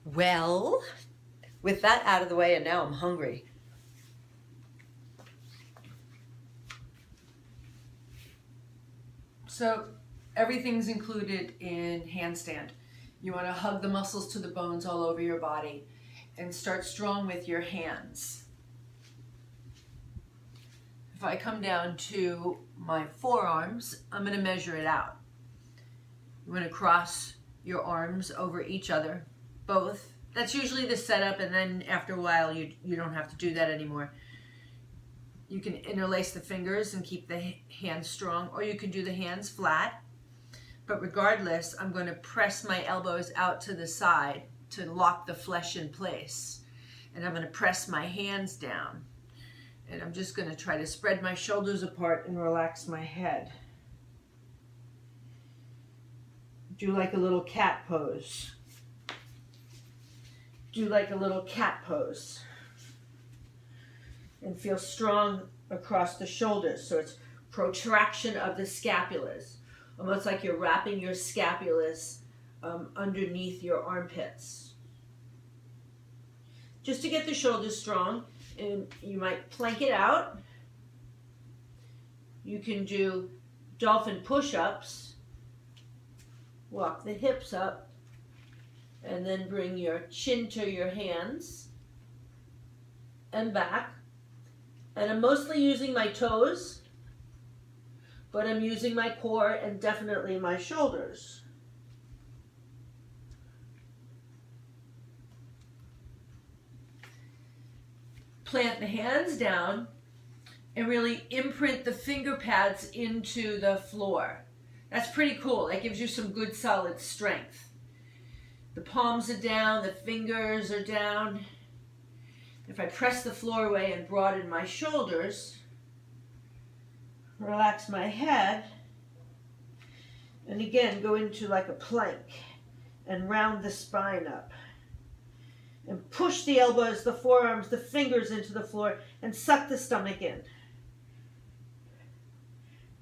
Well, with that out of the way, and now I'm hungry. So everything's included in handstand. You want to hug the muscles to the bones all over your body and start strong with your hands. If I come down to my forearms, I'm going to measure it out. You want to cross your arms over each other, both. That's usually the setup, and then after a while you don't have to do that anymore. You can interlace the fingers and keep the hands strong, or you can do the hands flat. But regardless, I'm going to press my elbows out to the side to lock the flesh in place. And I'm going to press my hands down. And I'm just going to try to spread my shoulders apart and relax my head. Do like a little cat pose. Do like a little cat pose. And feel strong across the shoulders. So it's protraction of the scapulas. Almost like you're wrapping your scapulas underneath your armpits. Just to get the shoulders strong. And you might plank it out. You can do dolphin push-ups. Walk the hips up. And then bring your chin to your hands. And back. And I'm mostly using my toes. But I'm using my core and definitely my shoulders. Plant the hands down and really imprint the finger pads into the floor. That's pretty cool. That gives you some good solid strength. The palms are down, the fingers are down. If I press the floor away and broaden my shoulders, relax my head, and again go into like a plank and round the spine up. And push the elbows, the forearms, the fingers into the floor and suck the stomach in.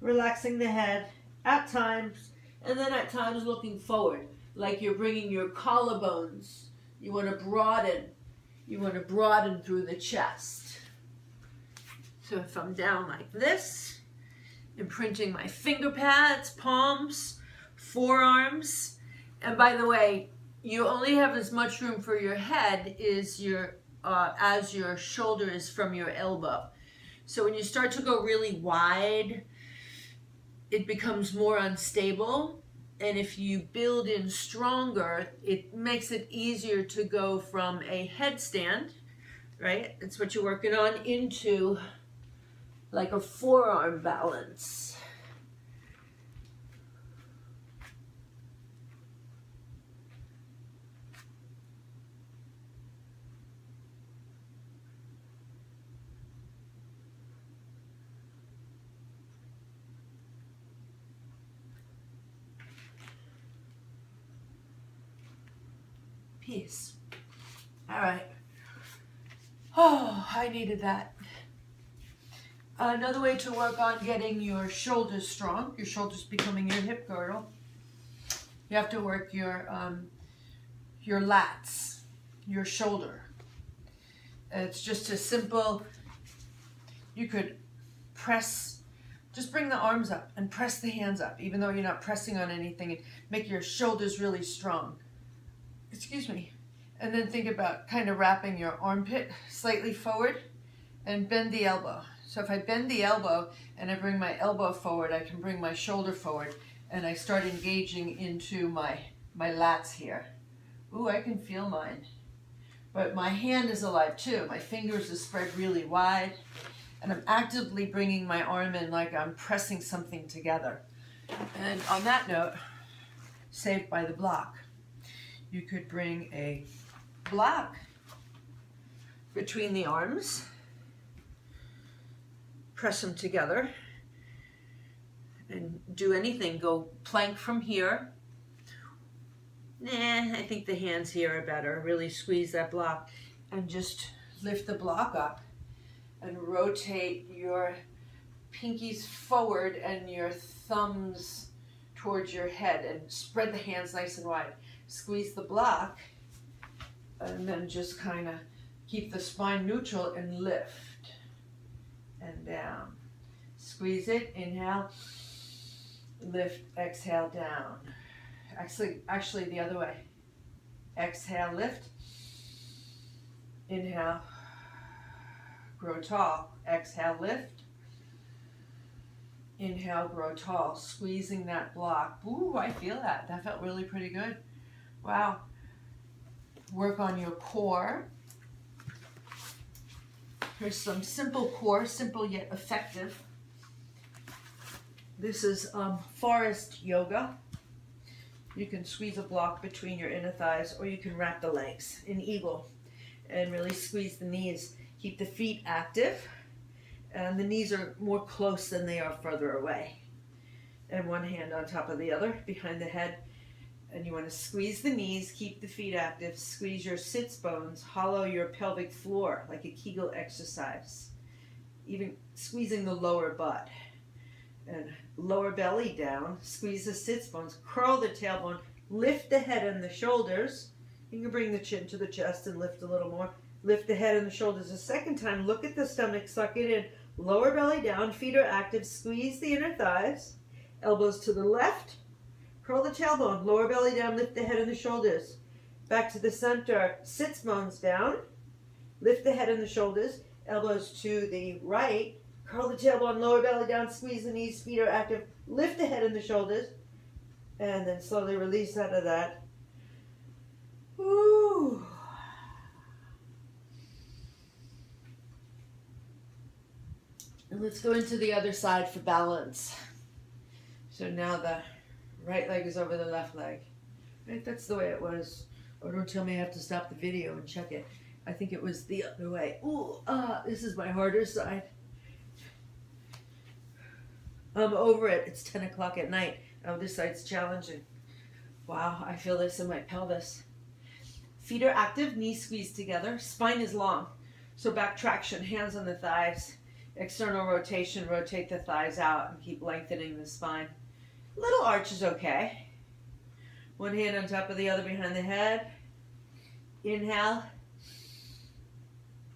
Relaxing the head at times, and then at times looking forward, like you're bringing your collarbones. You want to broaden. You want to broaden through the chest. So if I'm down like this, imprinting my finger pads, palms, forearms, and by the way, you only have as much room for your head as your shoulder is from your elbow. So when you start to go really wide, it becomes more unstable. And if you build in stronger, it makes it easier to go from a headstand, right? It's what you're working on, into like a forearm balance. Peace. All right. Oh, I needed that. Another way to work on getting your shoulders strong, your shoulders becoming your hip girdle, you have to work your lats, your shoulder. It's just a simple, you could press, just bring the arms up and press the hands up, even though you're not pressing on anything, and make your shoulders really strong. Excuse me. And then think about kind of wrapping your armpit slightly forward and bend the elbow. So if I bend the elbow and I bring my elbow forward, I can bring my shoulder forward and I start engaging into my lats here. Ooh, I can feel mine. But my hand is alive too. My fingers are spread really wide and I'm actively bringing my arm in like I'm pressing something together. And on that note, saved by the block. You could bring a block between the arms, press them together, and do anything. Go plank from here. I think the hands here are better. Really squeeze that block and just lift the block up and rotate your pinkies forward and your thumbs towards your head and spread the hands nice and wide. Squeeze the block And then just kind of keep the spine neutral and lift and down. Squeeze it, inhale, lift, exhale, down. Actually the other way. Exhale, lift, inhale, grow tall. Exhale, lift, inhale, grow tall. Squeezing that block. Ooh, I feel that. That felt really pretty good. Wow. Work on your core. Here's some simple core, simple yet effective. This is forest yoga. You can squeeze a block between your inner thighs, or you can wrap the legs in eagle and really squeeze the knees. Keep the feet active, and the knees are more close than they are further away. And one hand on top of the other behind the head. And you want to squeeze the knees, keep the feet active, squeeze your sits bones, hollow your pelvic floor like a Kegel exercise. Even squeezing the lower butt. And lower belly down, squeeze the sits bones, curl the tailbone, lift the head and the shoulders. You can bring the chin to the chest and lift a little more. Lift the head and the shoulders a second time. Look at the stomach, suck it in. Lower belly down, feet are active, squeeze the inner thighs. Elbows to the left. Curl the tailbone, lower belly down, lift the head and the shoulders. Back to the center, sits bones down, lift the head and the shoulders, elbows to the right, curl the tailbone, lower belly down, squeeze the knees, feet are active, lift the head and the shoulders, and then slowly release out of that. Woo. And let's go into the other side for balance. So now the right leg is over the left leg. Right, that's the way it was. Oh, don't tell me I have to stop the video and check it. I think it was the other way. Ooh, this is my harder side. I'm over it. It's 10 o'clock at night. Oh, this side's challenging. Wow, I feel this in my pelvis. Feet are active, knees squeezed together. Spine is long. So back traction, hands on the thighs. External rotation, rotate the thighs out and keep lengthening the spine. Little arch is okay. One hand on top of the other behind the head. Inhale.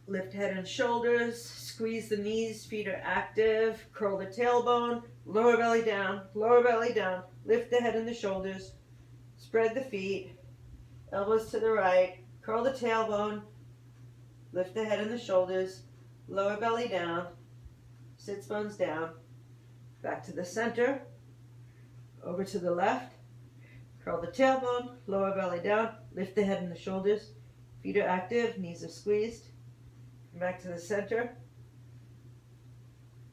Lift head and shoulders. Squeeze the knees. Feet are active. Curl the tailbone. Lower belly down. Lower belly down. Lift the head and the shoulders. Spread the feet. Elbows to the right. Curl the tailbone. Lift the head and the shoulders. Lower belly down. Sits bones down. Back to the center. Over to the left. Curl the tailbone. Lower belly down. Lift the head and the shoulders. Feet are active. Knees are squeezed. Back to the center.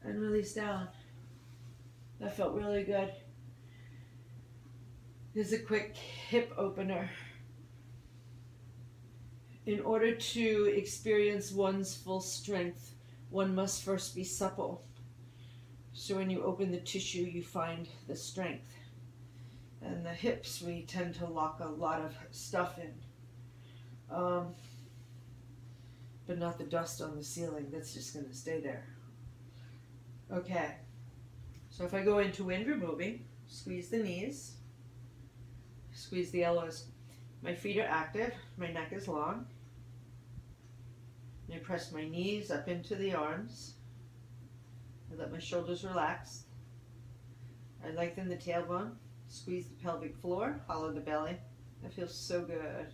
And release down. That felt really good. Here's a quick hip opener. In order to experience one's full strength, one must first be supple. So when you open the tissue, you find the strength. And the hips, we tend to lock a lot of stuff in. But not the dust on the ceiling. That's just going to stay there. Okay. So if I go into wind removing, squeeze the knees, squeeze the elbows. My feet are active. My neck is long. I press my knees up into the arms. I let my shoulders relax. I lengthen the tailbone. Squeeze the pelvic floor. Hollow the belly. That feels so good.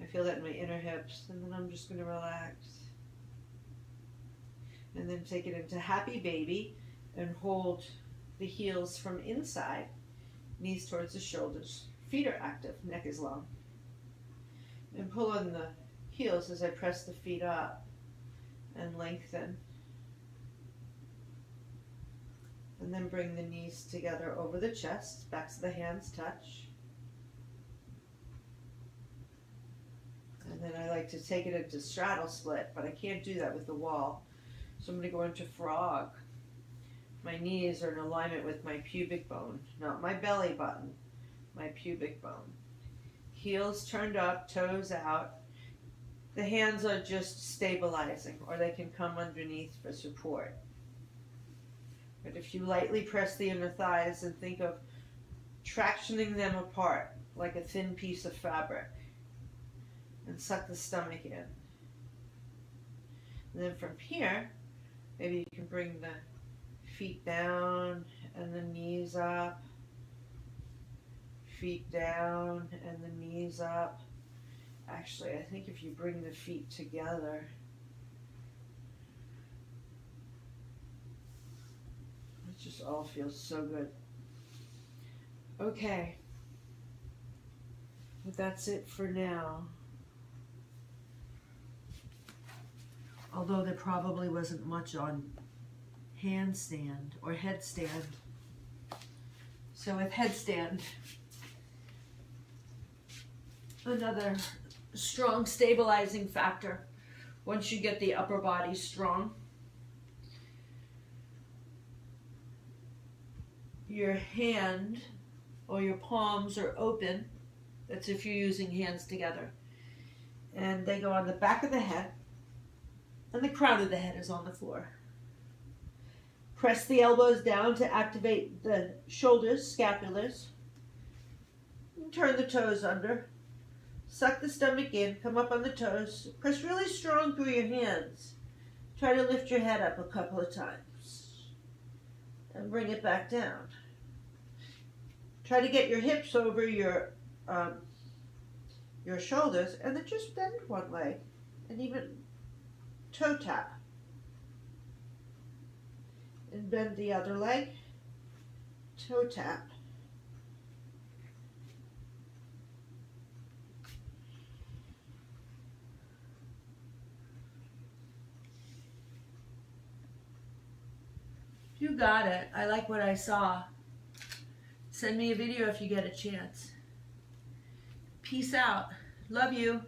I feel that in my inner hips. And then I'm just going to relax. And then take it into happy baby and hold the heels from inside. Knees towards the shoulders. Feet are active. Neck is long. And pull on the heels as I press the feet up and lengthen. And then bring the knees together over the chest. Backs of the hands touch. And then I like to take it into straddle split, but I can't do that with the wall. So I'm going to go into frog. My knees are in alignment with my pubic bone, not my belly button, my pubic bone. Heels turned up, toes out. The hands are just stabilizing, or they can come underneath for support. But if you lightly press the inner thighs and think of tractioning them apart like a thin piece of fabric, and suck the stomach in. And then from here, maybe you can bring the feet down and the knees up. Feet down and the knees up. Actually, I think if you bring the feet together, it just all feels so good. Okay, that's it for now. Although there probably wasn't much on handstand or headstand. So with headstand, another strong stabilizing factor once you get the upper body strong. Your hand or your palms are open. That's if you're using hands together. And they go on the back of the head, and the crown of the head is on the floor. Press the elbows down to activate the shoulders, scapulars. And turn the toes under. Suck the stomach in, come up on the toes. Press really strong through your hands. Try to lift your head up a couple of times. And bring it back down. Try to get your hips over your shoulders, and then just bend one leg and even toe tap. And bend the other leg, toe tap. You got it. I like what I saw. Send me a video if you get a chance. Peace out. Love you.